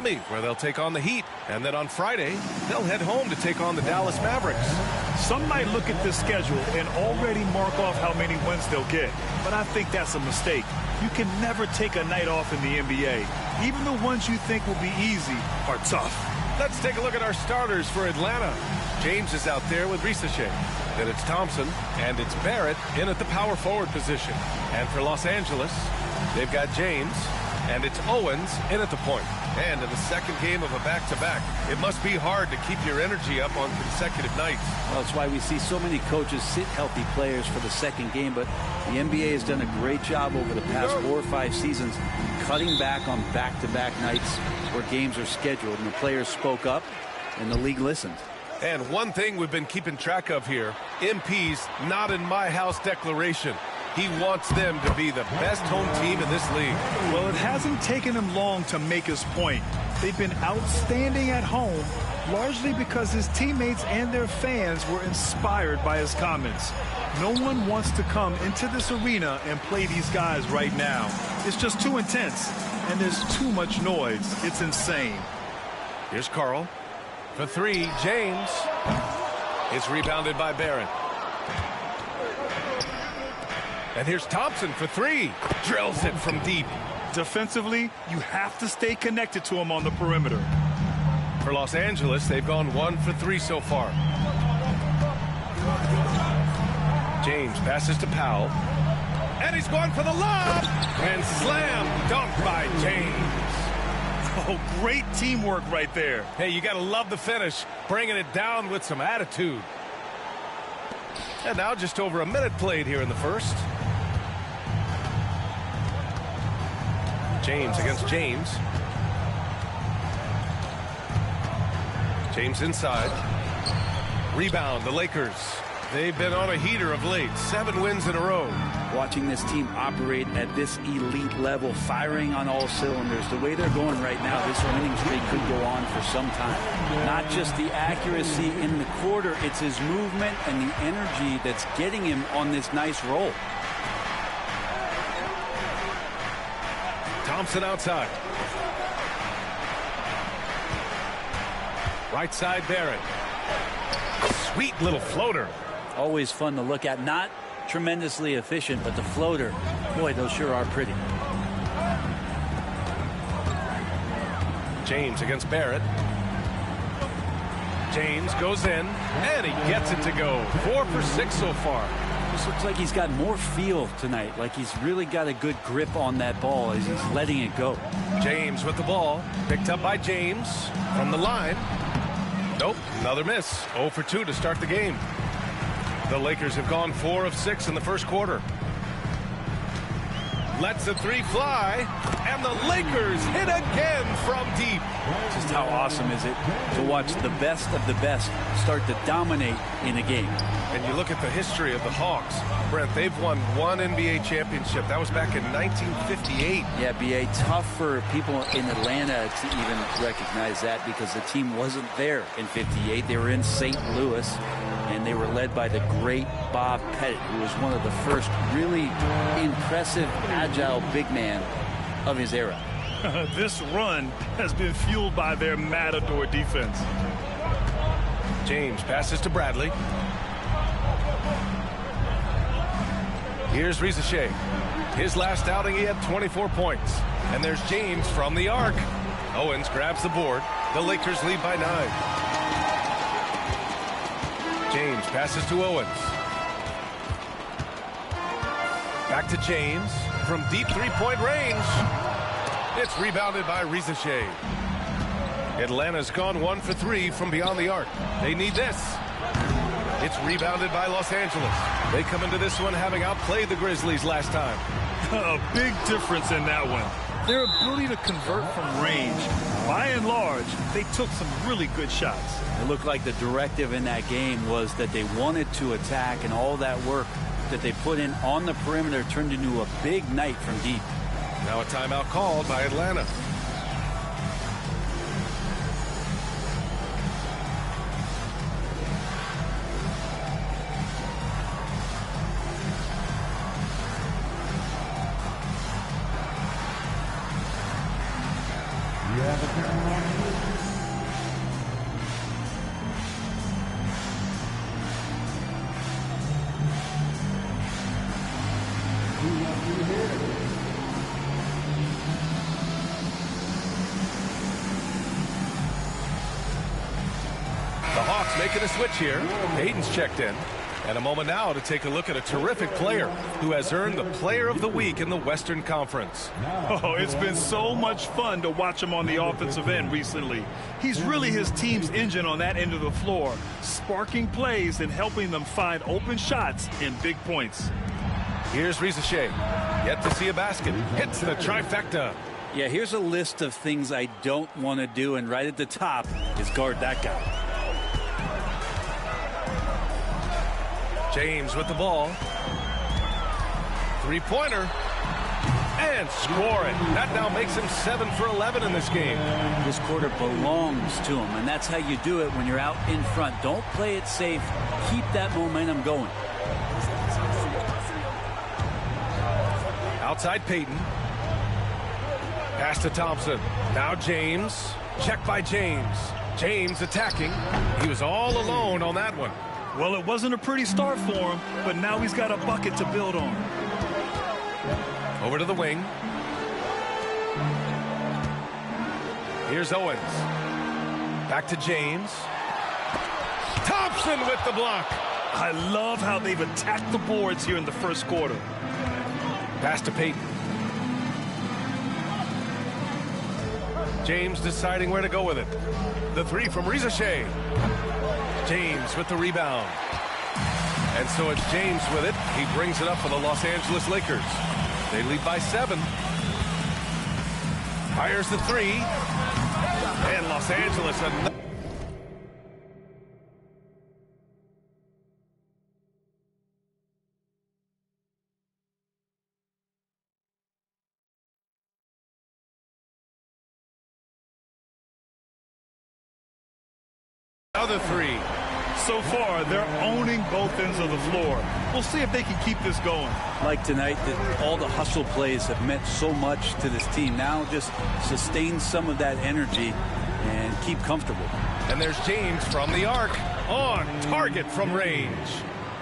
Miami, where they'll take on the Heat. And then on Friday, they'll head home to take on the Dallas Mavericks. Some might look at this schedule and already mark off how many wins they'll get. But I think that's a mistake. You can never take a night off in the NBA. Even the ones you think will be easy are tough. Let's take a look at our starters for Atlanta. James is out there with Ricochet. Then it's Thompson, and it's Barrett in at the power forward position. And for Los Angeles, they've got James, and it's Owens in at the point. And in the second game of a back-to-back, it must be hard to keep your energy up on consecutive nights. Well, that's why we see so many coaches sit healthy players for the second game, but the NBA has done a great job over the past 4 or 5 seasons cutting back on back-to-back nights where games are scheduled, and the players spoke up, and the league listened. And one thing we've been keeping track of here, MP's not in my house declaration. He wants them to be the best home team in this league. Well, it hasn't taken him long to make his point. They've been outstanding at home, largely because his teammates and their fans were inspired by his comments. No one wants to come into this arena and play these guys right now. It's just too intense, and there's too much noise. It's insane. Here's Carl. For 3, James. It's rebounded by Barrett. And here's Thompson for 3. Drills it from deep. Defensively, you have to stay connected to him on the perimeter. For Los Angeles, they've gone 1 for 3 so far. James passes to Powell. And he's going for the lob. And slam dunk by James. Oh, great teamwork right there. Hey, you got to love the finish. Bringing it down with some attitude. And now just over a minute played here in the first. James against James. James inside. Rebound, the Lakers. They've been on a heater of late. 7 wins in a row. Watching this team operate at this elite level, firing on all cylinders, the way they're going right now, this winning streak could go on for some time. Not just the accuracy in the quarter, it's his movement and the energy that's getting him on this nice roll. Thompson outside. Right side, Barrett. Sweet little floater. Always fun to look at. Not tremendously efficient, but the floater, boy, those sure are pretty. James against Barrett. James goes in, and he gets it to go. 4 for 6 so far. This looks like he's got more feel tonight, like he's really got a good grip on that ball as he's letting it go. James with the ball, picked up by James from the line. Nope, another miss. 0 for 2 to start the game. The Lakers have gone 4 of 6 in the first quarter. Lets the 3 fly, and the Lakers hit again from deep. Just how awesome is it to watch the best of the best start to dominate in a game. And you look at the history of the Hawks. Brent, they've won 1 NBA championship. That was back in 1958. Yeah, B.A., tough for people in Atlanta to even recognize that because the team wasn't there in 58. They were in St. Louis, and they were led by the great Bob Pettit, who was one of the first really impressive, agile big man of his era. This run has been fueled by their matador defense. James passes to Bradley. Here's Ricochet. His last outing, he had 24 points. And there's James from the arc. Owens grabs the board. The Lakers lead by 9. James passes to Owens. Back to James from deep 3-point range. It's rebounded by Ricochet. Atlanta's gone 1 for 3 from beyond the arc. They need this. It's rebounded by Los Angeles. They come into this one having outplayed the Grizzlies last time. A big difference in that one. Their ability to convert from range. By and large, they took some really good shots. It looked like the directive in that game was that they wanted to attack, and all that work that they put in on the perimeter turned into a big night from deep. Now a timeout called by Atlanta. The Hawks making a switch here. Hayden's checked in. And a moment now to take a look at a terrific player who has earned the Player of the Week in the Western Conference. Oh, it's been so much fun to watch him on the offensive end recently. He's really his team's engine on that end of the floor, sparking plays and helping them find open shots in big points. Here's Risache. Yet to see a basket. Hits the trifecta. Yeah, here's a list of things I don't want to do, and right at the top is guard that guy. James with the ball. Three-pointer. And scoring. That now makes him 7 for 11 in this game. This quarter belongs to him, and that's how you do it when you're out in front. Don't play it safe. Keep that momentum going. Outside Peyton. Pass to Thompson. Now James. Check by James. James attacking. He was all alone on that one. Well, it wasn't a pretty start for him, but now he's got a bucket to build on. Over to the wing. Here's Owens. Back to James. Thompson with the block. I love how they've attacked the boards here in the first quarter. Pass to Peyton. James deciding where to go with it. The three from Risache. James with the rebound. And so it's James with it. He brings it up for the Los Angeles Lakers. They lead by 7. Fires the three. And Los Angeles. Another three. So far, they're owning both ends of the floor. We'll see if they can keep this going. Like tonight, all the hustle plays have meant so much to this team. Now just sustain some of that energy and keep comfortable. And there's James from the arc. On target from range.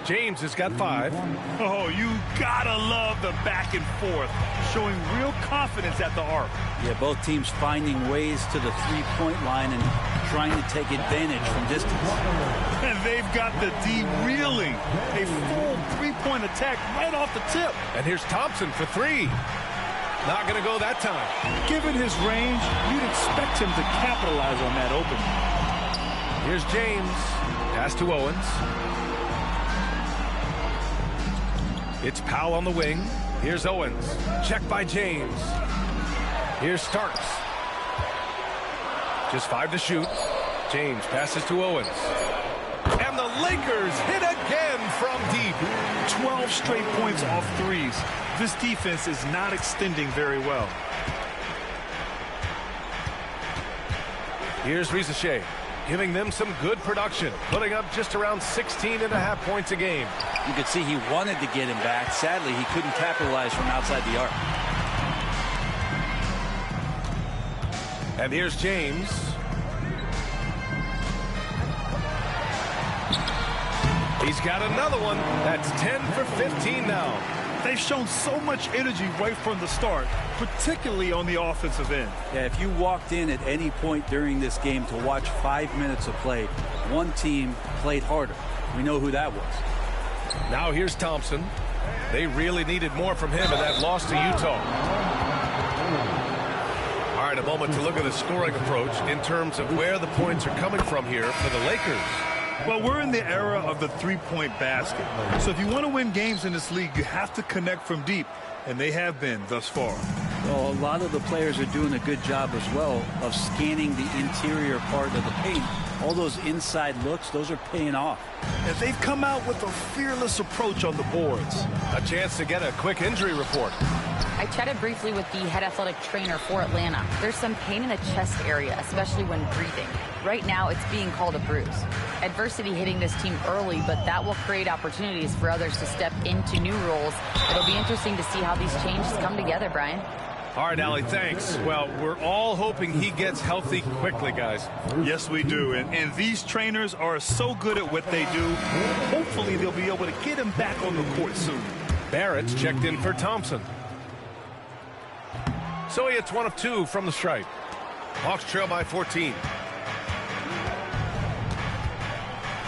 James has got 5. Oh, you gotta love the back and forth, showing real confidence at the arc. Yeah, both teams finding ways to the three-point line and trying to take advantage from distance. And they've got the D reeling. A full three-point attack right off the tip. And here's Thompson for 3. Not going to go that time. Given his range, you'd expect him to capitalize on that opening. Here's James. Pass to Owens. It's Powell on the wing. Here's Owens. Check by James. Here's Starks. Just 5 to shoot. James passes to Owens. And the Lakers hit again from deep. 12 straight points off threes. This defense is not extending very well. Here's Risache, giving them some good production, putting up just around 16.5 points a game. You could see he wanted to get him back. Sadly, he couldn't capitalize from outside the arc. And here's James. He's got another one. That's 10 for 15 now. They've shown so much energy right from the start, particularly on the offensive end. Yeah, if you walked in at any point during this game to watch 5 minutes of play, one team played harder. We know who that was. Now here's Thompson. They really needed more from him in that loss to Utah. All right, a moment to look at the scoring approach in terms of where the points are coming from here for the Lakers. Well, we're in the era of the three-point basket. So if you want to win games in this league, you have to connect from deep, and they have been thus far. Well, a lot of the players are doing a good job as well of scanning the interior part of the paint. All those inside looks, those are paying off. And they've come out with a fearless approach on the boards. A chance to get a quick injury report. I chatted briefly with the head athletic trainer for Atlanta. There's some pain in the chest area, especially when breathing. Right now, it's being called a bruise. Adversity hitting this team early, but that will create opportunities for others to step into new roles. It'll be interesting to see how these changes come together, Brian. All right, Allie, thanks. Well, we're all hoping he gets healthy quickly, guys. Yes, we do. And these trainers are so good at what they do. Hopefully, they'll be able to get him back on the court soon. Barrett's checked in for Thompson. So he hits 1 of 2 from the stripe. Hawks trail by 14.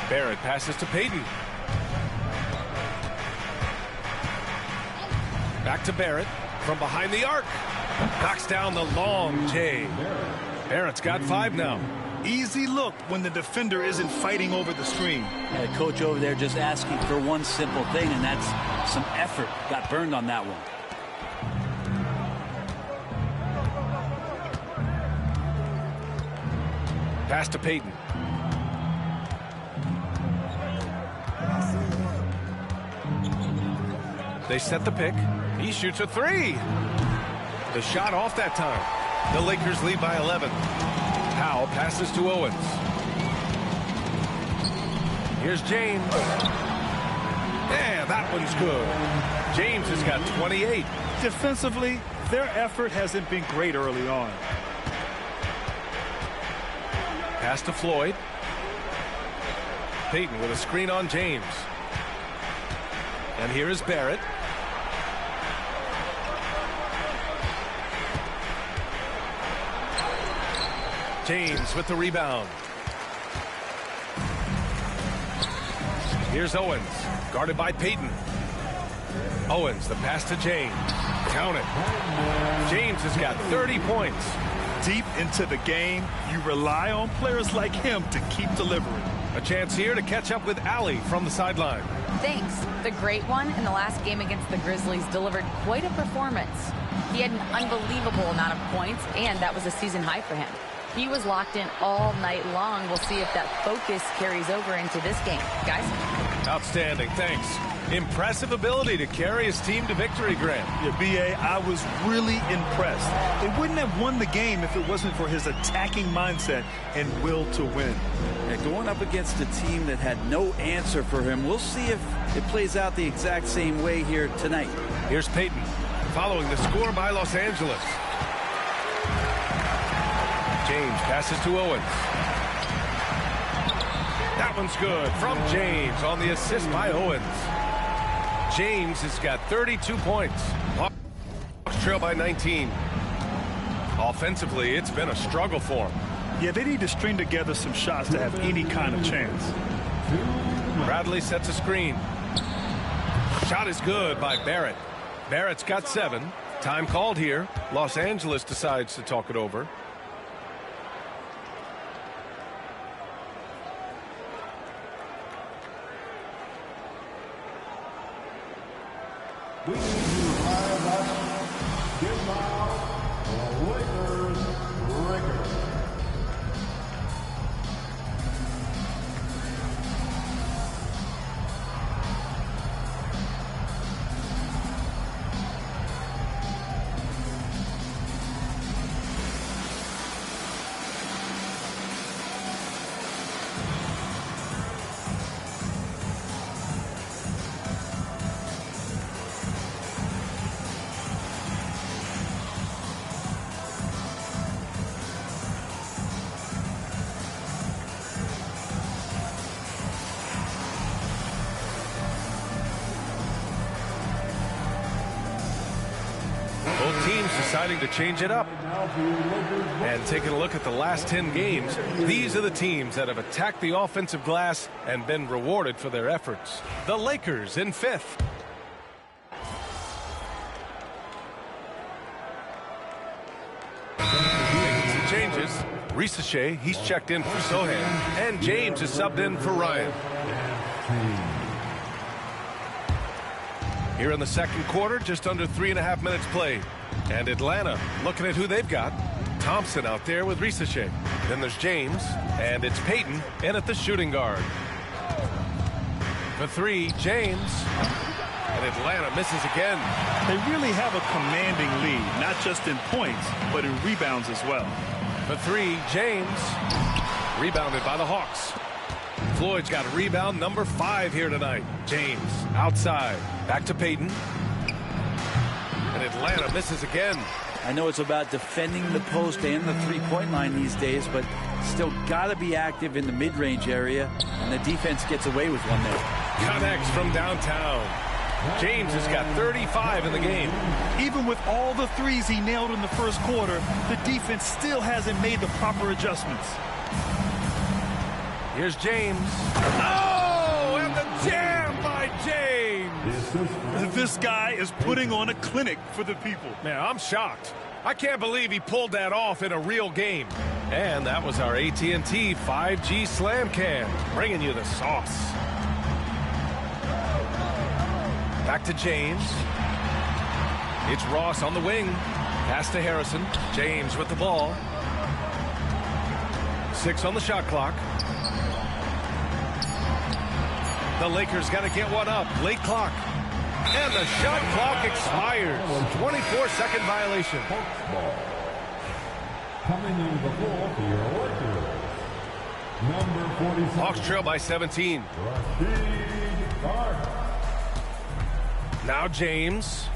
Barrett passes to Payton. Back to Barrett from behind the arc. Knocks down the long J. Barrett's got 5 now. Easy look when the defender isn't fighting over the screen. Coach over there just asking for one simple thing, and that's some effort. Got burned on that one. Pass to Payton. They set the pick. He shoots a 3. The shot off that time. The Lakers lead by 11. Powell passes to Owens. Here's James. Yeah, that one's good. James has got 28. Defensively, their effort hasn't been great early on. Pass to Floyd. Payton with a screen on James. And here is Barrett. James with the rebound. Here's Owens, guarded by Payton. Owens, the pass to James. Count it. James has got 30 points. Deep into the game, you rely on players like him to keep delivering. A chance here to catch up with Allie from the sideline. Thanks. The great one in the last game against the Grizzlies delivered quite a performance. He had an unbelievable amount of points, and that was a season high for him. He was locked in all night long. We'll see if that focus carries over into this game. Guys? Outstanding. Thanks. Impressive ability to carry his team to victory, Grant. Yeah, B.A., I was really impressed. They wouldn't have won the game if it wasn't for his attacking mindset and will to win. Yeah, going up against a team that had no answer for him, we'll see if it plays out the exact same way here tonight. Here's Payton, following the score by Los Angeles. James passes to Owens. That one's good from James on the assist by Owens. James has got 32 points. Hawks trail by 19. Offensively, it's been a struggle for him. Yeah, they need to string together some shots to have any kind of chance. Bradley sets a screen. Shot is good by Barrett. Barrett's got 7. Time called here. Los Angeles decides to talk it over. We need to live us. Give now the Lakers rigor. Both teams deciding to change it up. And taking a look at the last 10 games, these are the teams that have attacked the offensive glass and been rewarded for their efforts. The Lakers in 5th. Making some changes. Risache, he's checked in for Sohan. And James is subbed in for Ryan. Here in the second quarter, just under 3.5 minutes played. And Atlanta looking at who they've got. Thompson out there with Risache. Then there's James, and it's Payton in at the shooting guard. For 3, James. And Atlanta misses again. They really have a commanding lead, not just in points, but in rebounds as well. For 3, James. Rebounded by the Hawks. Floyd's got a rebound number 5 here tonight. James outside. Back to Payton. And Atlanta misses again. I know it's about defending the post and the three-point line these days, but still got to be active in the mid-range area, and the defense gets away with one there. Connects from downtown. James has got 35 in the game. Even with all the threes he nailed in the first quarter, the defense still hasn't made the proper adjustments. Here's James. Oh, and the jam by James. This guy is putting on a clinic for the people. Man, I'm shocked. I can't believe he pulled that off in a real game. And that was our AT&T 5G Slam Cam, bringing you the sauce. Back to James. It's Ross on the wing. Pass to Harrison. James with the ball. 6 on the shot clock. The Lakers got to get one up. Late clock. And the shot clock expires. 24-second violation. Coming in the ball for your Lakers. Number 47. Hawks trail by 17. Now James.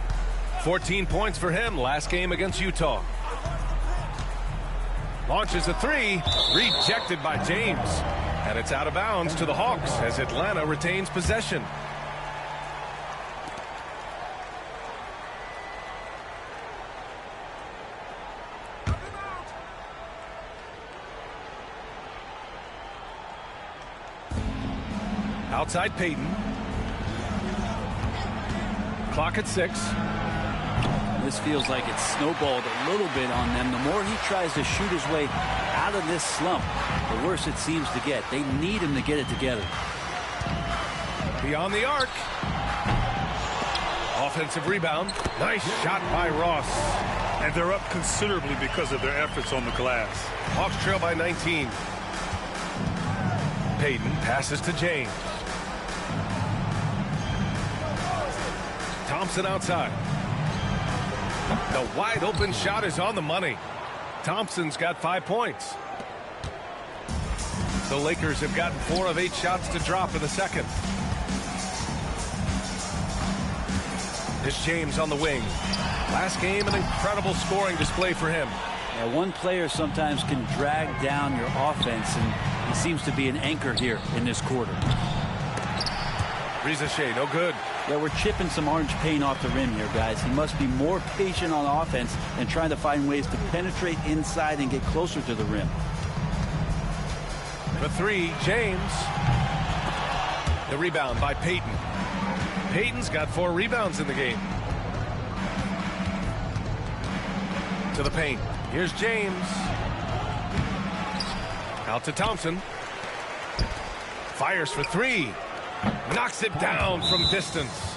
14 points for him last game against Utah. Launches a three. Rejected by James. And it's out of bounds to the Hawks as Atlanta retains possession. Outside Payton. Clock at 6. This feels like it's snowballed a little bit on them. The more he tries to shoot his way out of this slump, the worse it seems to get. They need him to get it together. Beyond the arc. Offensive rebound. Nice shot by Ross. And they're up considerably because of their efforts on the glass. Hawks trail by 19. Payton passes to James. Thompson outside. The wide open shot is on the money. Thompson's got 5 points. The Lakers have gotten 4 of 8 shots to drop in the second. It's James on the wing. Last game, an incredible scoring display for him. Yeah, one player sometimes can drag down your offense, and he seems to be an anchor here in this quarter. Rizachet, no good. Yeah, we're chipping some orange paint off the rim here, guys. He must be more patient on offense and trying to find ways to penetrate inside and get closer to the rim. For 3, James. The rebound by Payton. Payton's got 4 rebounds in the game. To the paint. Here's James. Out to Thompson. Fires for 3. Knocks it down from distance.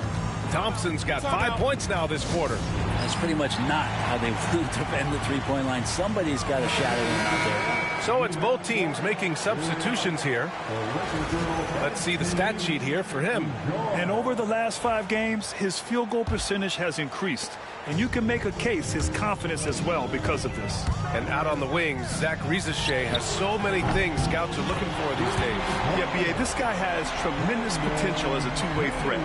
Thompson's got 5 points now this quarter. That's pretty much not how they want to defend the three-point line. Somebody's got to shadow him out there. So it's both teams making substitutions here. Let's see the stat sheet here for him. And over the last 5 games, his field goal percentage has increased. And you can make a case his confidence as well because of this. And out on the wings, Zach Rizachet has so many things scouts are looking for these days. Yeah, B.A., this guy has tremendous potential as a two-way threat.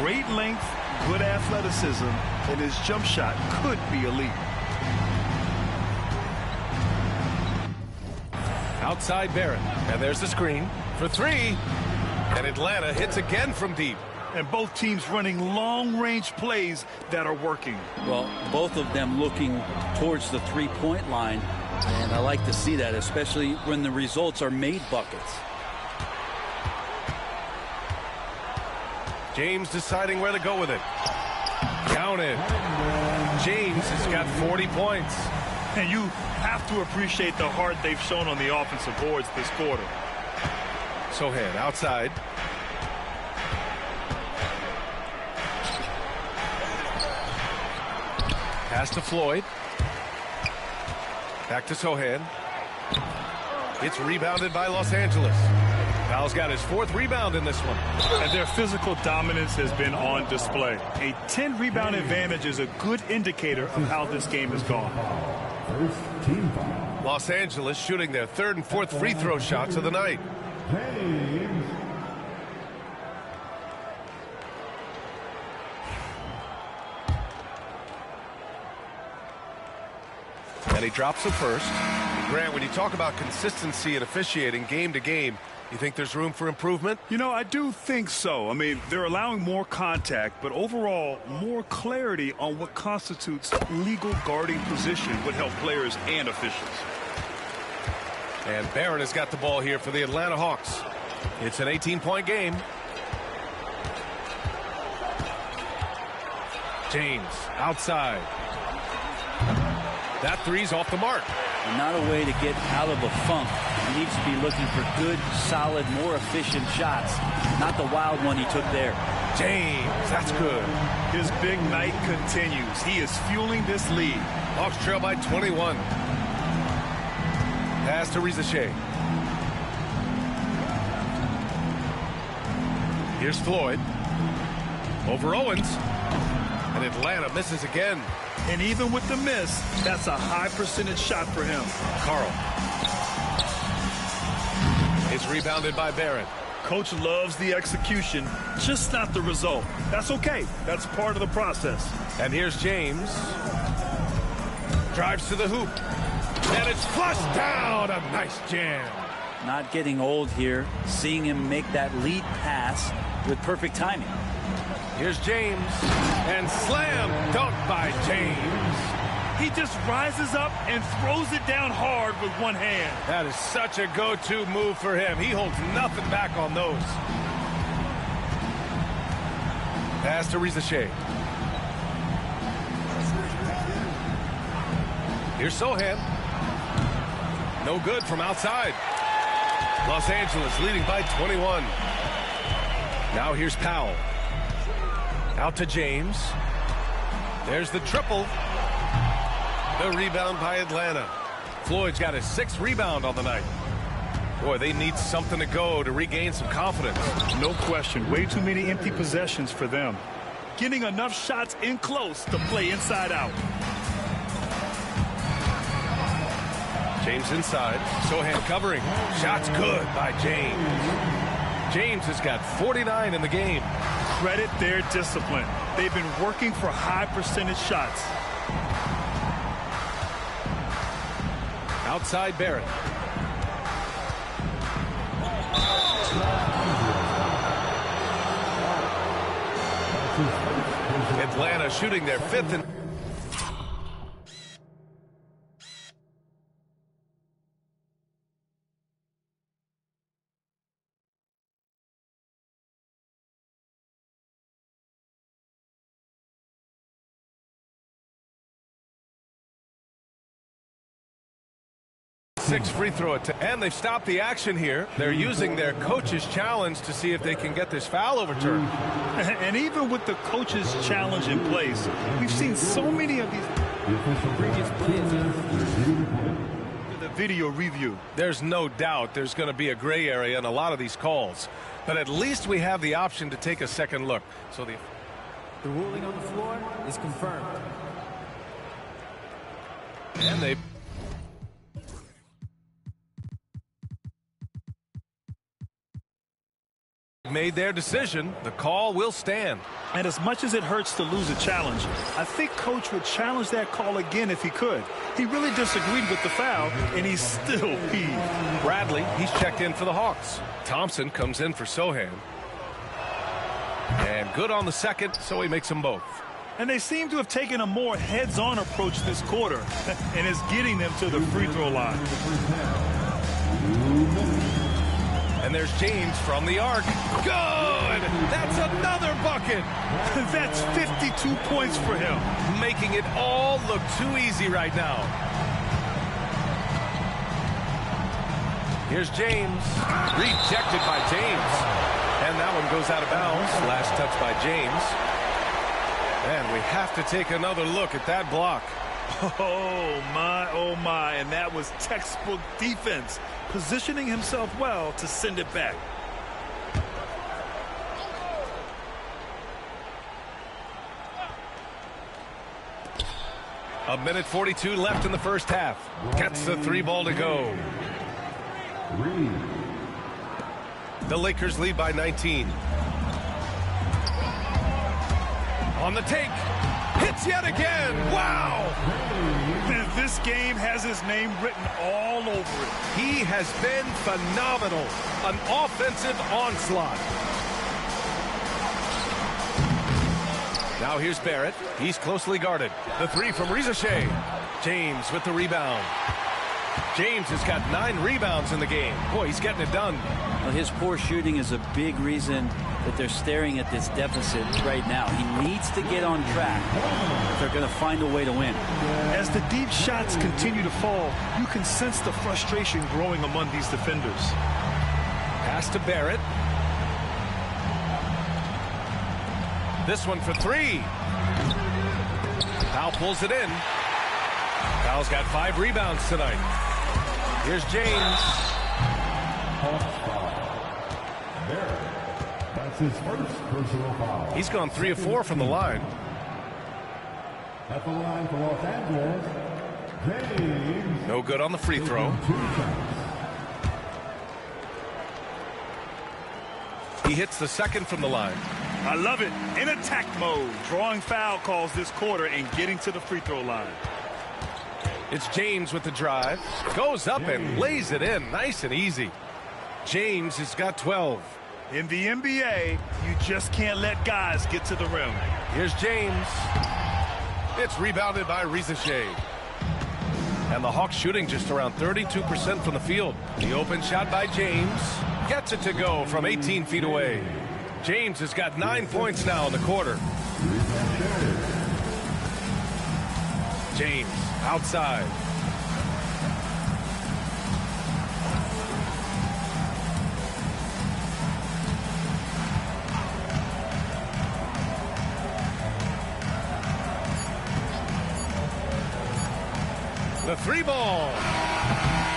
Great length, good athleticism, and his jump shot could be elite. Outside Barrett. And there's the screen for 3. And Atlanta hits again from deep. And both teams running long-range plays that are working. Well, both of them looking towards the three-point line. And I like to see that, especially when the results are made buckets. James deciding where to go with it. Counted. James has got 40 points. And you have to appreciate the heart they've shown on the offensive boards this quarter. Sohan outside. Pass to Floyd. Back to Sohan. It's rebounded by Los Angeles. Val's got his 4th rebound in this one. And their physical dominance has been on display. A 10-rebound advantage is a good indicator of how this game has gone. First team foul. Los Angeles shooting their 3rd and 4th free throw shots of the night. James. They drop some first. Grant, when you talk about consistency and officiating game to game, you think there's room for improvement? You know, I do think so. I mean, they're allowing more contact, but overall, more clarity on what constitutes legal guarding position would help players and officials. And Barron has got the ball here for the Atlanta Hawks. It's an 18-point game. James outside. That three's off the mark. And not a way to get out of a funk. He needs to be looking for good, solid, more efficient shots. Not the wild one he took there. James, that's good. His big night continues. He is fueling this lead. Hawks trail by 21. Pass to Rizachet. Here's Floyd. Over Owens. And Atlanta misses again. And even with the miss, that's a high percentage shot for him. Carl. It's rebounded by Barron. Coach loves the execution, just not the result. That's okay. That's part of the process. And here's James. Drives to the hoop. And it's flushed down. A nice jam. Not getting old here. Seeing him make that lead pass with perfect timing. Here's James. And slam dunk by James. He just rises up and throws it down hard with one hand. That is such a go-to move for him. He holds nothing back on those. Pass to Rizachet. Here's Sohan. No good from outside. Los Angeles leading by 21. Now here's Powell. Out to James. There's the triple. The rebound by Atlanta. Floyd's got his 6th rebound on the night. Boy, they need something to go to regain some confidence. No question. Way too many empty possessions for them. Getting enough shots in close to play inside out. James inside. Sohan covering. Shots good by James. James has got 49 in the game. Credit their discipline. They've been working for high percentage shots. Outside Barrett. Atlanta shooting their 5th and six free throw attempt. And they've stopped the action here. They're using their coach's challenge to see if they can get this foul overturned. And even with the coach's challenge in place, we've seen so many of these previous plays. The video review. There's no doubt there's going to be a gray area in a lot of these calls. But at least we have the option to take a second look. So the ruling on the floor is confirmed. And they made their decision. The call will stand. And as much as it hurts to lose a challenge, I think Coach would challenge that call again if he could. He really disagreed with the foul, and he's still peeved. Bradley, he's checked in for the Hawks. Thompson comes in for Sohan. And good on the second, so he makes them both. And they seem to have taken a more heads-on approach this quarter, and it's getting them to the free throw line. And there's James from the arc. Good! That's another bucket! That's 52 points for him. Making it all look too easy right now. Here's James. Rejected by James. And that one goes out of bounds. Last touch by James. And we have to take another look at that block. Oh my, and that was textbook defense, positioning himself well to send it back. A minute 42 left in the first half. Gets the 3 ball to go. The Lakers lead by 19. On the take. Hit shoots yet again. Wow! This game has his name written all over it. He has been phenomenal. An offensive onslaught. Now here's Barrett. He's closely guarded. The three from Rizachet. James with the rebound. James has got 9 rebounds in the game. Boy, he's getting it done. Well, his poor shooting is a big reason that they're staring at this deficit right now. He needs to get on track if they're going to find a way to win. As the deep shots continue to fall, you can sense the frustration growing among these defenders. Pass to Barrett. This one for 3. Powell pulls it in. Powell's got 5 rebounds tonight. Here's James. That's his first personal foul. He's gone 3 of 4 from the line. At the line for Los Angeles, James. No good on the free throw. 2 shots. He hits the second from the line. I love it. In attack mode, drawing foul calls this quarter and getting to the free throw line. It's James with the drive. Goes up and lays it in. Nice and easy. James has got 12. In the NBA, you just can't let guys get to the rim. Here's James. It's rebounded by Rizachet. And the Hawks shooting just around 32% from the field. The open shot by James. Gets it to go from 18 feet away. James has got 9 points now in the quarter. James outside. The 3 ball.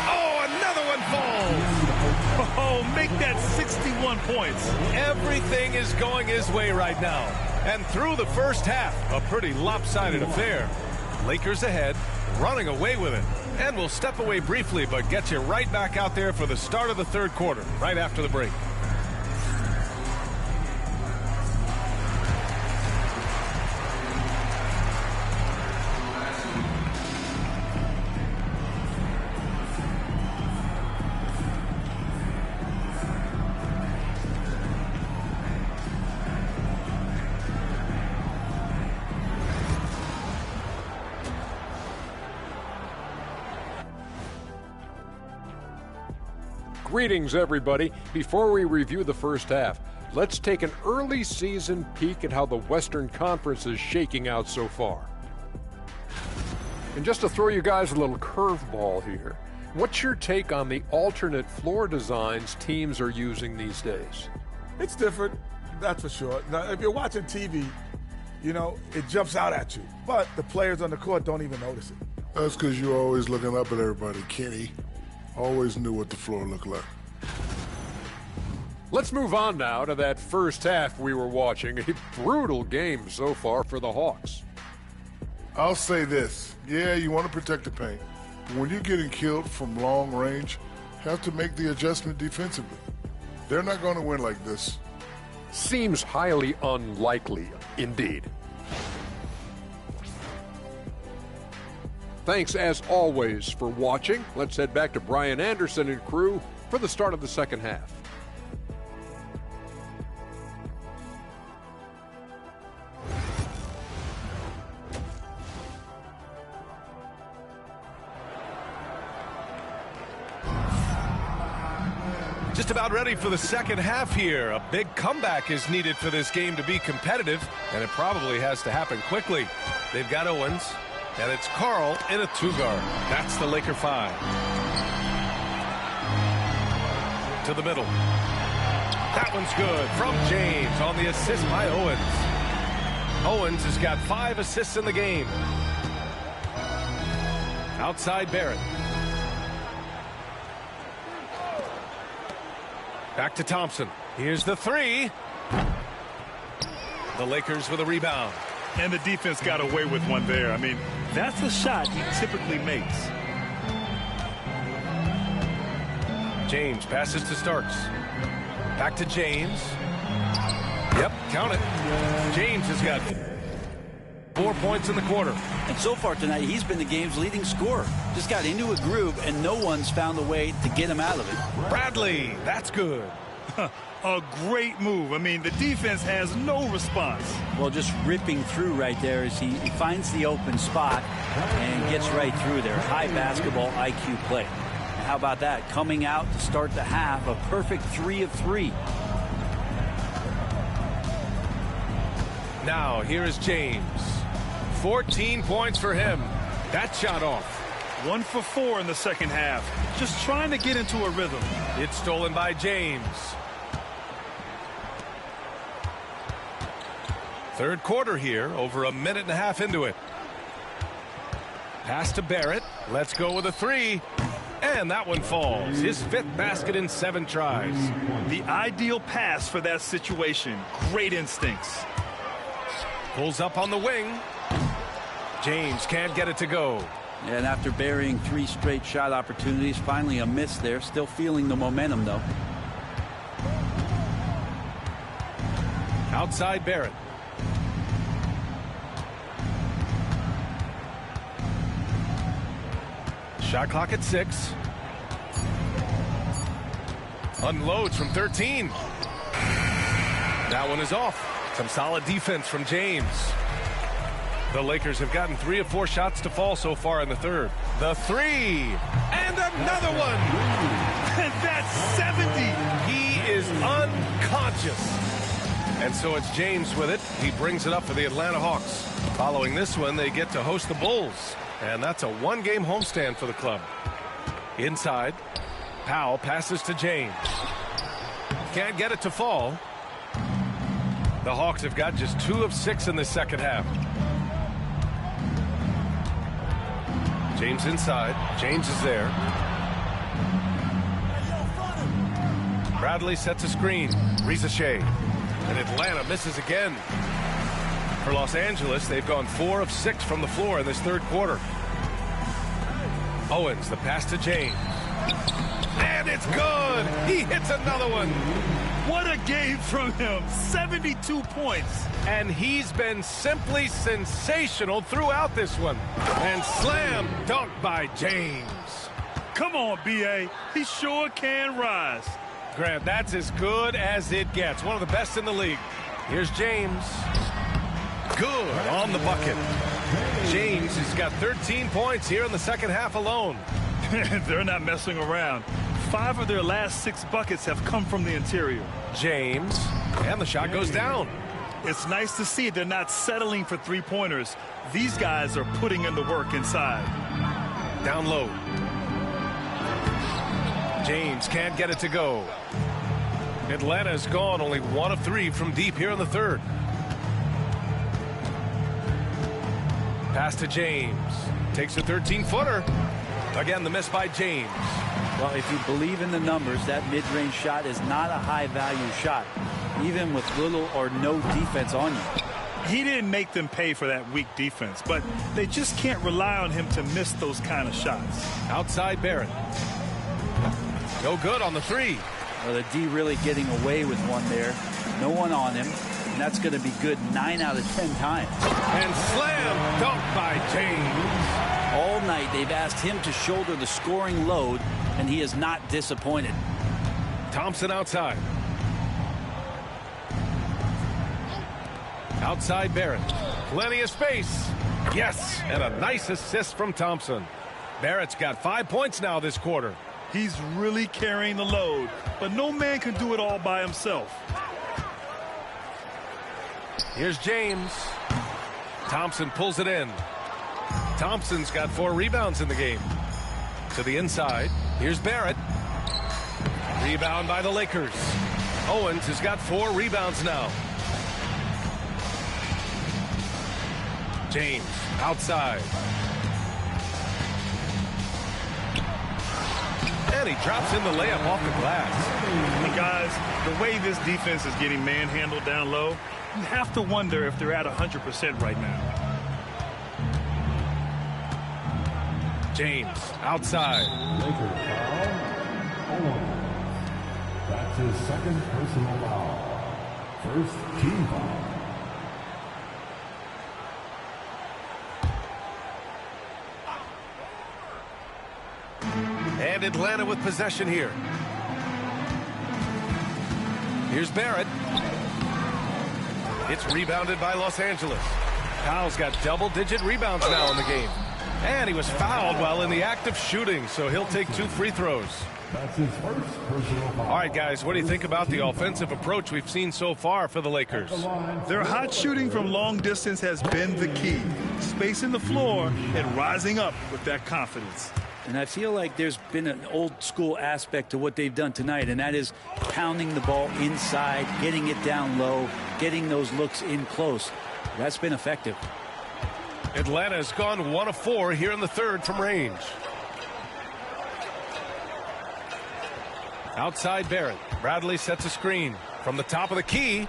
Oh, another one falls. Oh, make that 61 points. Everything is going his way right now. And through the first half, a pretty lopsided affair. Lakers ahead, running away with it. And we'll step away briefly, but get you right back out there for the start of the third quarter, right after the break. Greetings, everybody. Before we review the first half, let's take an early season peek at how the Western Conference is shaking out so far. And just to throw you guys a little curveball here, what's your take on the alternate floor designs teams are using these days? It's different, that's for sure. Now, if you're watching TV, you know, it jumps out at you. But the players on the court don't even notice it. That's because you're always looking up at everybody, Kenny. Always knew what the floor looked like. Let's move on now to that first half we were watching. A brutal game so far for the Hawks. I'll say this. Yeah, you want to protect the paint. But when you're getting killed from long range, you have to make the adjustment defensively. They're not going to win like this. Seems highly unlikely, indeed. Thanks, as always, for watching. Let's head back to Brian Anderson and crew for the start of the second half. Just about ready for the second half here. A big comeback is needed for this game to be competitive, and it probably has to happen quickly. They've got Owens. And it's Carl in a 2-guard. That's the Laker 5. To the middle. That one's good from James on the assist by Owens. Owens has got 5 assists in the game. Outside Barrett. Back to Thompson. Here's the 3. The Lakers with a rebound. And the defense got away with one there. I mean, that's a shot he typically makes. James passes to Starks. Back to James. Yep, count it. James has got 4 points in the quarter. And so far tonight, he's been the game's leading scorer. Just got into a groove, and no one's found a way to get him out of it. Bradley, that's good. A great move. I mean, the defense has no response. Well, just ripping through right there as he finds the open spot and gets right through there. High basketball IQ play. And how about that? Coming out to start the half, a perfect 3 of 3. Now, here is James. 14 points for him. That shot off. 1 for 4 in the second half. Just trying to get into a rhythm. It's stolen by James. Third quarter here, over a minute and a half into it. Pass to Barrett. Let's go with a 3. And that one falls. His 5th basket in 7 tries. The ideal pass for that situation. Great instincts. Pulls up on the wing. James can't get it to go. And after burying 3 straight shot opportunities, finally a miss there. Still feeling the momentum, though. Outside Barrett. Shot clock at 6. Unloads from 13. That one is off. Some solid defense from James. The Lakers have gotten 3 of 4 shots to fall so far in the third. The 3. And another one. And that's 70. He is unconscious. And so it's James with it. He brings it up for the Atlanta Hawks. Following this one, they get to host the Bulls. And that's a 1-game homestand for the club. Inside, Powell passes to James. Can't get it to fall. The Hawks have got just 2 of 6 in the second half. James inside. James is there. Bradley sets a screen. Ricochet. And Atlanta misses again. For Los Angeles, they've gone 4 of 6 from the floor in this third quarter. Owens, the pass to James. And it's good. He hits another one. What a game from him. 72 points. And he's been simply sensational throughout this one. And slam dunk by James. Come on, B.A. He sure can rise. Grant, that's as good as it gets. One of the best in the league. Here's James. Good on the bucket. James has got 13 points here in the second half alone. They're not messing around. 5 of their last 6 buckets have come from the interior. James, and the shot goes down. It's nice to see they're not settling for 3-pointers. These guys are putting in the work inside. Down low. James can't get it to go. Atlanta's gone only 1 of 3 from deep here in the third. Pass to James. Takes a 13-footer. Again, the miss by James. Well, if you believe in the numbers, that mid-range shot is not a high-value shot, even with little or no defense on you. He didn't make them pay for that weak defense, but they just can't rely on him to miss those kind of shots. Outside Barrett. No good on the 3. Well, the D really getting away with one there. No one on him. And that's going to be good 9 out of 10 times. And slam dunk by James. All night they've asked him to shoulder the scoring load, and he is not disappointed. Thompson outside. Outside Barrett. Plenty of space. Yes, and a nice assist from Thompson. Barrett's got 5 points now this quarter. He's really carrying the load, but no man can do it all by himself. Here's James. Thompson pulls it in. Thompson's got 4 rebounds in the game. To the inside. Here's Barrett. Rebound by the Lakers. Owens has got 4 rebounds now. James outside. And he drops in the layup off the glass. And guys, the way this defense is getting manhandled down low, you have to wonder if they're at 100% right now. James outside. Lakers foul. Owens. That's his second personal foul. First team foul. And Atlanta with possession here. Here's Barrett. It's rebounded by Los Angeles. Powell's got double-digit rebounds now in the game. And he was fouled while in the act of shooting, so he'll take 2 free throws. That's his first personal foul. All right, guys, what do you think about the offensive approach we've seen so far for the Lakers? Their hot shooting from long distance has been the key. Spacing the floor and rising up with that confidence. And I feel like there's been an old school aspect to what they've done tonight, and that is pounding the ball inside, getting it down low, getting those looks in close. That's been effective. Atlanta has gone 1 of 4 here in the third from range. Outside Barrett. Bradley sets a screen. From the top of the key,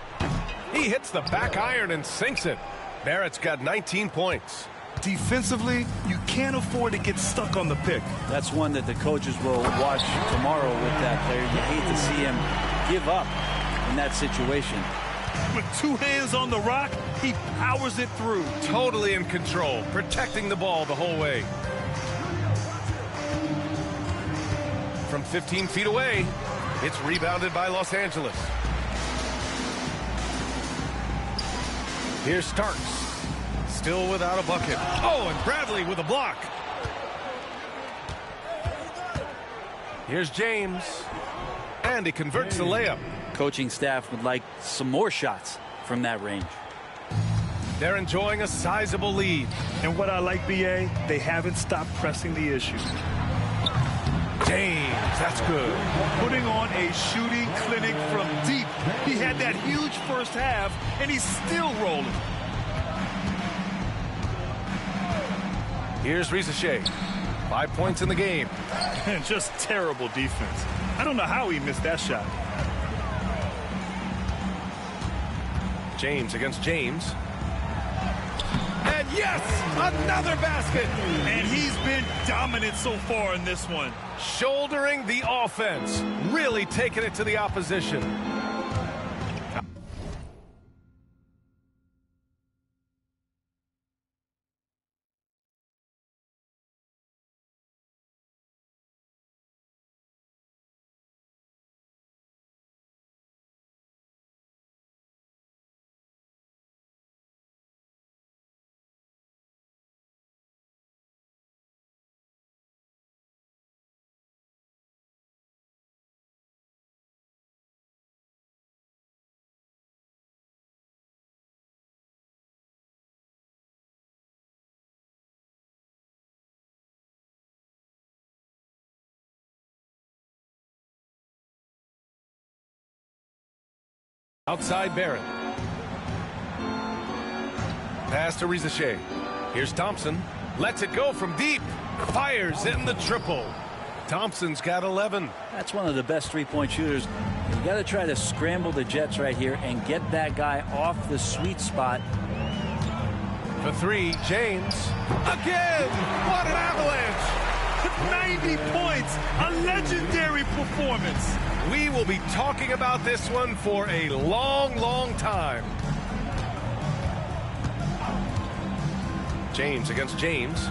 he hits the back iron and sinks it. Barrett's got 19 points. Defensively, you can't afford to get stuck on the pick. That's one that the coaches will watch tomorrow with that player. You hate to see him give up in that situation. With 2 hands on the rock, he powers it through. Totally in control, protecting the ball the whole way. From 15 feet away, it's rebounded by Los Angeles. Here's Starks. Still without a bucket. Oh, and Bradley with a block. Here's James. And he converts the layup. Coaching staff would like some more shots from that range. They're enjoying a sizable lead. And what I like, B.A., they haven't stopped pressing the issue. James, that's good. Putting on a shooting clinic from deep. He had that huge first half, and he's still rolling. Here's Risache. 5 points in the game. And just terrible defense. I don't know how he missed that shot. James against James. And yes, another basket. And he's been dominant so far in this one. Shouldering the offense. Really taking it to the opposition. Outside Barrett. Pass to Risache. Here's Thompson. Lets it go from deep. Fires in the triple. Thompson's got 11. That's one of the best three-point shooters. You got to try to scramble the Jets right here and get that guy off the sweet spot. For 3, James. Again! What an avalanche! 90 points, a legendary performance. We will be talking about this one for a long, long time. James against James.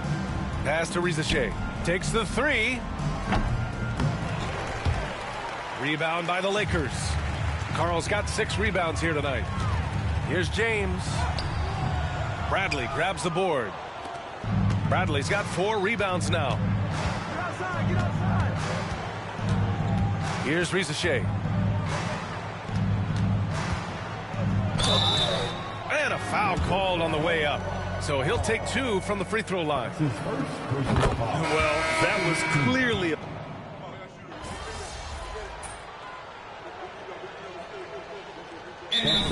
Pass to Risache. Takes the 3. Rebound by the Lakers. Carl's got 6 rebounds here tonight. Here's James. Bradley grabs the board. Bradley's got 4 rebounds now. Get outside. Here's Risache. And a foul called on the way up. So he'll take 2 from the free throw line. Well, that was clearly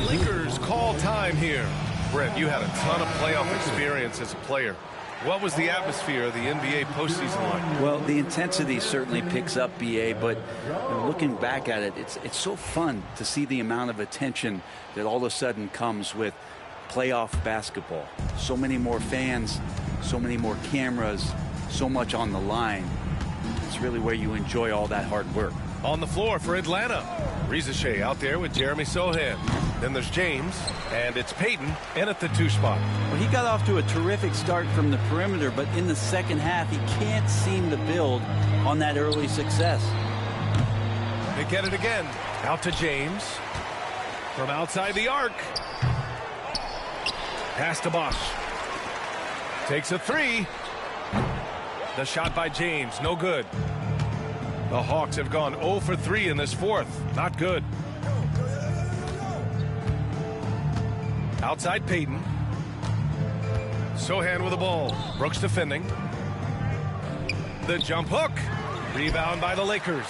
Lakers call time here. Brent, you had a ton of playoff experience as a player. What was the atmosphere of the NBA postseason like? Well, the intensity certainly picks up, BA, but looking back at it, it's so fun to see the amount of attention that all of a sudden comes with playoff basketball. So many more fans, so many more cameras, so much on the line. It's really where you enjoy all that hard work. On the floor for Atlanta. Risache out there with Jeremy Sohan. Then there's James, and it's Payton in at the 2 spot. Well, he got off to a terrific start from the perimeter, but in the second half, he can't seem to build on that early success. They get it again. Out to James. From outside the arc. Pass to Bosch. Takes a three. The shot by James, no good. The Hawks have gone 0 for 3 in this fourth. Not good. Outside Payton. Sohan with the ball. Brooks defending. The jump hook. Rebound by the Lakers.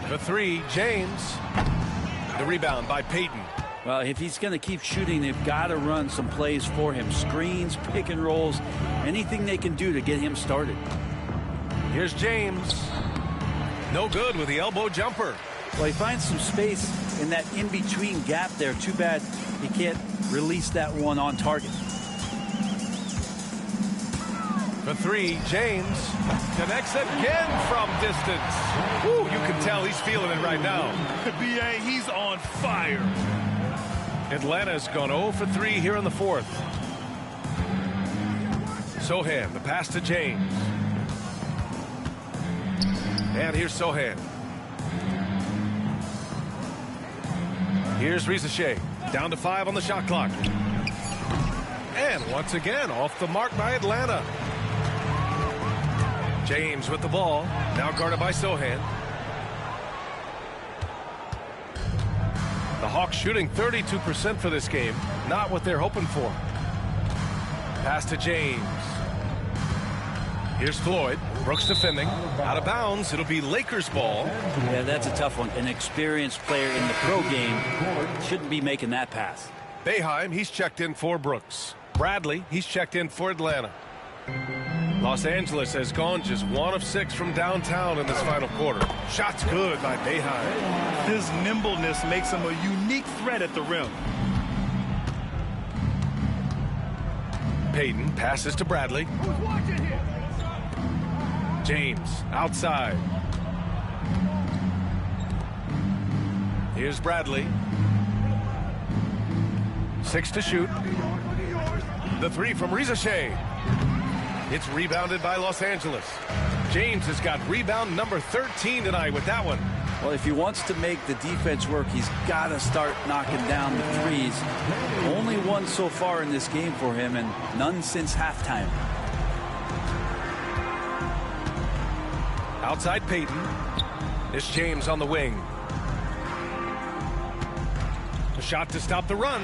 The three, James. The rebound by Payton. Well, if he's going to keep shooting, they've got to run some plays for him. Screens, pick and rolls, anything they can do to get him started. Here's James. No good with the elbow jumper. Well, he finds some space in that in-between gap there. Too bad he can't release that one on target. For three, James connects again from distance. Woo, you can tell he's feeling it right now. B.A., he's on fire. Atlanta's gone 0 for 3 here in the fourth. Sohan, the pass to James. And here's Sohan. Here's Risache. Down to 5 on the shot clock. And once again, off the mark by Atlanta. James with the ball. Now guarded by Sohan. The Hawks shooting 32% for this game. Not what they're hoping for. Pass to James. Here's Floyd. Brooks defending. Out of bounds. It'll be Lakers ball. Yeah, that's a tough one. An experienced player in the pro game shouldn't be making that pass. Boeheim, he's checked in for Brooks. Bradley, he's checked in for Atlanta. Los Angeles has gone just 1 of 6 from downtown in this final quarter. Shots good by Boeheim. His nimbleness makes him a unique threat at the rim. Payton passes to Bradley. James outside. Here's Bradley. 6 to shoot. The three from Risache. It's rebounded by Los Angeles. James has got rebound number 13 tonight with that one. Well, if he wants to make the defense work, he's got to start knocking down the threes. Only one so far in this game for him, and none since halftime. Outside Payton. It's James on the wing. The shot to stop the run.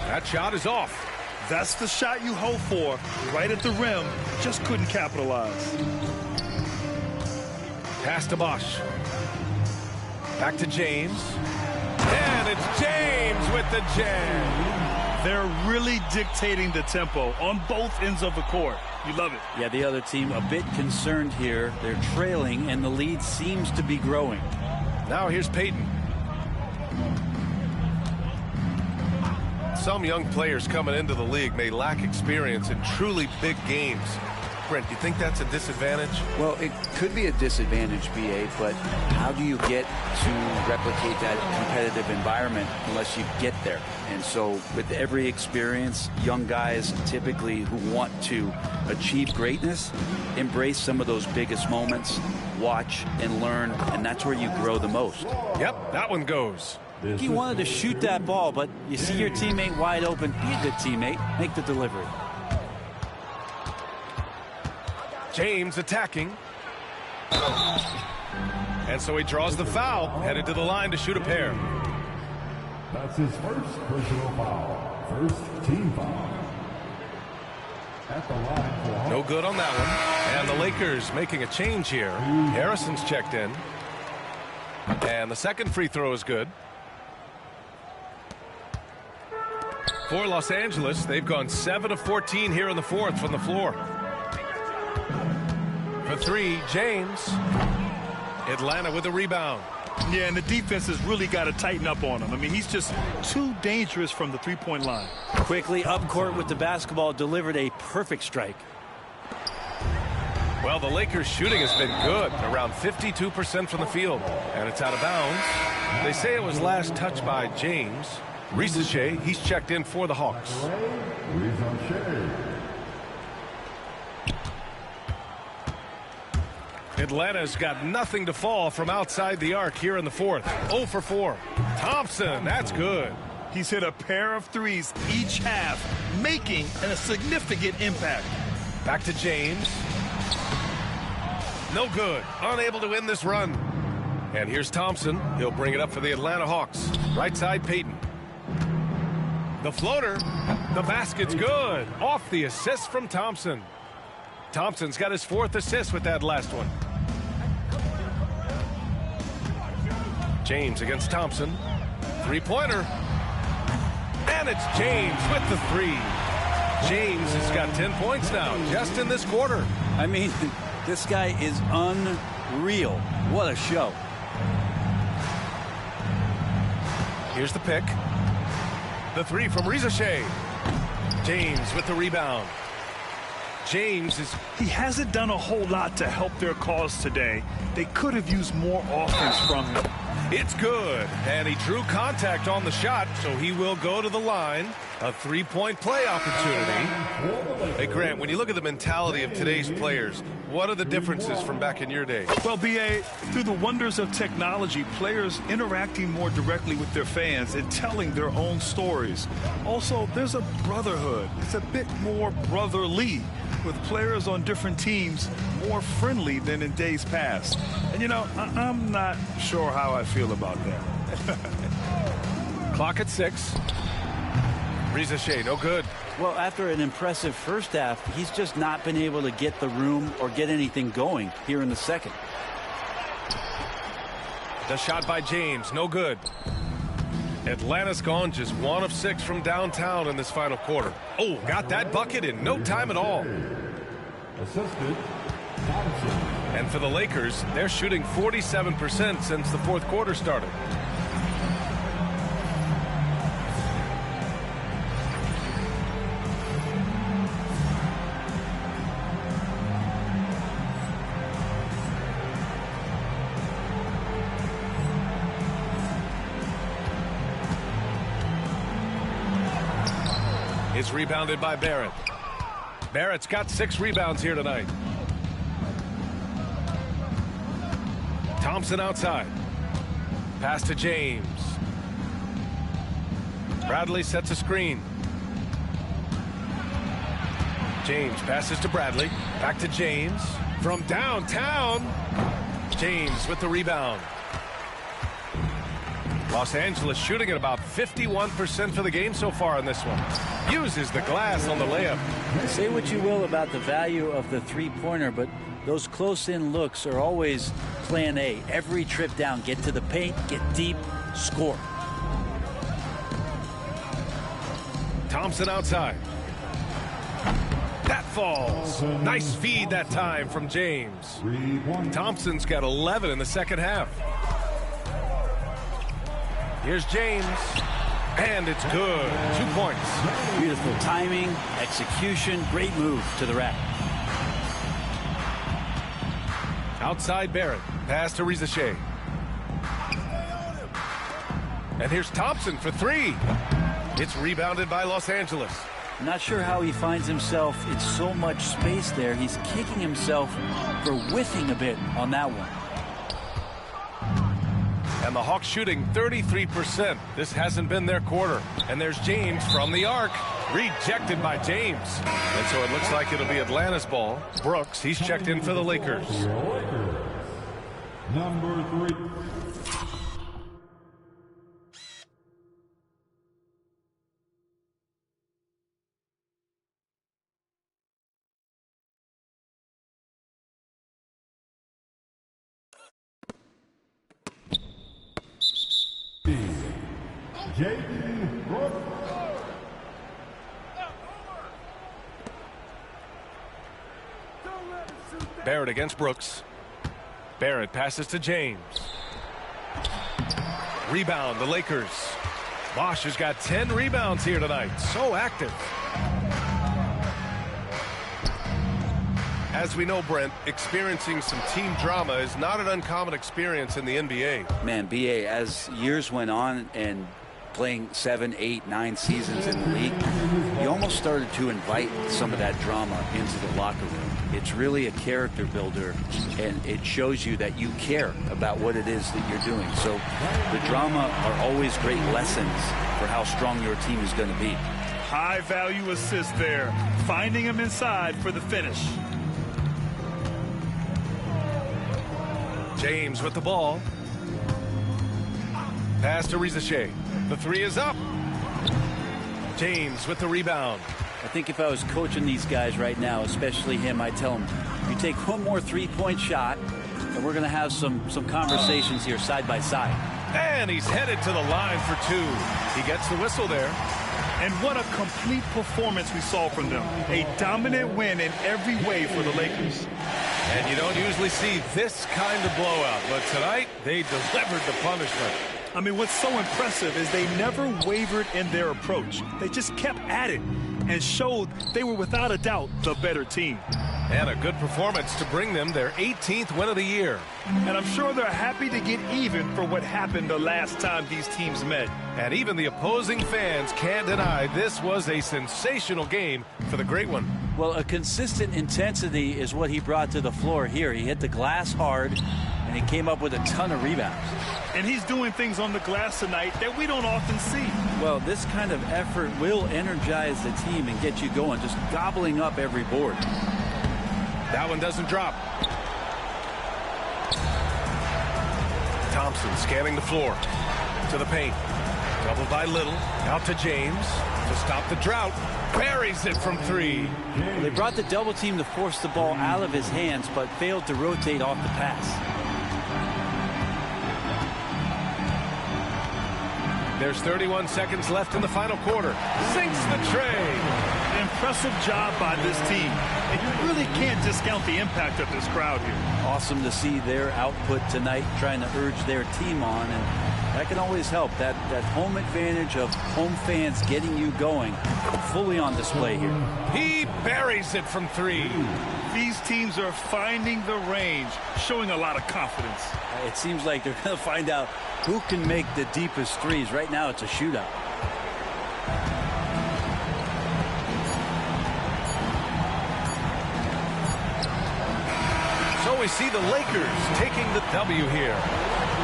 That shot is off. That's the shot you hope for. Right at the rim. Just couldn't capitalize. Pass to Bosch. Back to James. And it's James with the jam. They're really dictating the tempo on both ends of the court. You love it. Yeah, the other team a bit concerned here. They're trailing, and the lead seems to be growing. Now here's Payton. Some young players coming into the league may lack experience in truly big games. Brent, do you think that's a disadvantage? Well, it could be a disadvantage, BA, but how do you get to replicate that competitive environment unless you get there? And so with every experience, young guys typically who want to achieve greatness, embrace some of those biggest moments, watch and learn, and that's where you grow the most. Yep, that one goes. He wanted to shoot that ball, but you see your teammate wide open. Be a good teammate. Make the delivery. James attacking. And so he draws the foul, headed to the line to shoot a pair. That's his first personal foul. First team foul. At the line for no good on that one. And the Lakers making a change here. Harrison's checked in. And the second free throw is good. For Los Angeles, they've gone 7 of 14 here in the fourth from the floor. For three, James. Atlanta with a rebound. Yeah, and the defense has really got to tighten up on him. I mean, he's just too dangerous from the three-point line. Quickly up court with the basketball, delivered a perfect strike. Well, the Lakers shooting has been good, around 52% from the field. And it's out of bounds. They say it was last touched by James. Risache, he's checked in for the Hawks. Atlanta's got nothing to fall from outside the arc here in the fourth. 0 for 4. Thompson, that's good. He's hit a pair of threes each half, making a significant impact. Back to James. No good. Unable to win this run. And here's Thompson. He'll bring it up for the Atlanta Hawks. Right side, Payton. The floater. The basket's good. Off the assist from Thompson. Thompson's got his 4th assist with that last one. James against Thompson. Three-pointer. And it's James with the 3. James has got 10 points now just in this quarter. I mean, this guy is unreal. What a show. Here's the pick. The 3 from Rizachet. James with the rebound. James is... He hasn't done a whole lot to help their cause today. They could have used more offense from him. It's good. And he drew contact on the shot, so he will go to the line. A 3-point play opportunity. Hey, Grant, when you look at the mentality of today's players, what are the differences from back in your day? Well, B.A., through the wonders of technology, players interacting more directly with their fans and telling their own stories. Also, there's a brotherhood. It's a bit more brotherly, with players on different teams more friendly than in days past. And, you know, I'm not sure how I feel about that. Clock at 6. Rizachet, no good. Well, after an impressive first half, he's just not been able to get the room or get anything going here in the second. The shot by James, no good. Atlanta's gone just 1 of 6 from downtown in this final quarter. Oh, got that bucket in no time at all. Assisted Thompson. And for the Lakers, they're shooting 47% since the fourth quarter started. It's rebounded by Barrett. Barrett's got 6 rebounds here tonight. Thompson outside. Pass to James. Bradley sets a screen. James passes to Bradley. Back to James. From downtown. James with the rebound. Los Angeles shooting at about 51% for the game so far in this one. Uses the glass on the layup. Say what you will about the value of the three-pointer, but those close-in looks are always plan A. Every trip down, get to the paint, get deep, score. Thompson outside. That falls. Nice feed that time from James. Thompson's got 11 in the second half. Here's James, and it's good. 2 points. Beautiful timing, execution, great move to the rack. Outside Barrett, pass to Rizachet. And here's Thompson for 3. It's rebounded by Los Angeles. I'm not sure how he finds himself in so much space there. He's kicking himself for whiffing a bit on that one. And the Hawks shooting 33%. This hasn't been their quarter. And there's James from the arc. Rejected by James. And so it looks like it'll be Atlanta's ball. Brooks, he's checked in for the Lakers. Number 3. Barrett against Brooks. Barrett passes to James. Rebound, the Lakers. Bosch has got 10 rebounds here tonight. So active. As we know, Brent, experiencing some team drama is not an uncommon experience in the NBA. Man, BA, as years went on and playing 7, 8, 9 seasons in the league, you almost started to invite some of that drama into the locker room. It's really a character builder, and it shows you that you care about what it is that you're doing. So the drama are always great lessons for how strong your team is going to be. High value assist there, finding him inside for the finish. James with the ball. Pass to Rizachet. The three is up. James with the rebound. I think if I was coaching these guys right now, especially him, I'd tell him, you take one more three-point shot, and we're going to have some conversations here side by side. And he's headed to the line for two. He gets the whistle there. And what a complete performance we saw from them. A dominant win in every way for the Lakers. And you don't usually see this kind of blowout, but tonight they delivered the punishment. I mean, what's so impressive is they never wavered in their approach. They just kept at it and showed they were without a doubt the better team. And a good performance to bring them their 18th win of the year. And I'm sure they're happy to get even for what happened the last time these teams met. And even the opposing fans can't deny this was a sensational game for the Great One. Well, a consistent intensity is what he brought to the floor here. He hit the glass hard, and he came up with a ton of rebounds. And he's doing things on the glass tonight that we don't often see. Well, this kind of effort will energize the team and get you going, just gobbling up every board. That one doesn't drop. Thompson scanning the floor to the paint. Doubled by Little. Out to James to stop the drought. Buries it from three. Well, they brought the double team to force the ball out of his hands, but failed to rotate off the pass. There's 31 seconds left in the final quarter. Sinks the tray. Impressive job by this team. And you really can't discount the impact of this crowd here. Awesome to see their output tonight, trying to urge their team on, and that can always help. That home advantage of home fans getting you going, fully on display here. He buries it from three. These teams are finding the range, showing a lot of confidence. It seems like they're going to find out who can make the deepest threes. Right now, it's a shootout. So we see the Lakers taking the W here.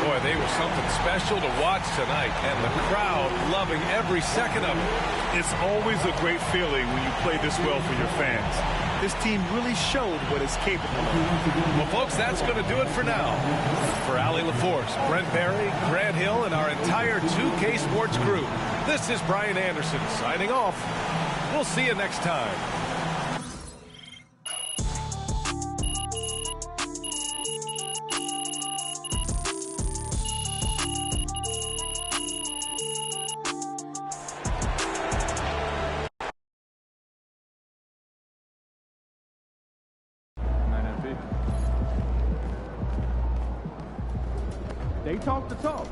Boy, they were something special to watch tonight, and the crowd loving every second of it. It's always a great feeling when you play this well for your fans. This team really showed what it's capable of. Well, folks, that's going to do it for now. For Allie LaForce, Brent Barry, Grant Hill, and our entire 2K Sports crew, this is Brian Anderson signing off. We'll see you next time. They talk the talk.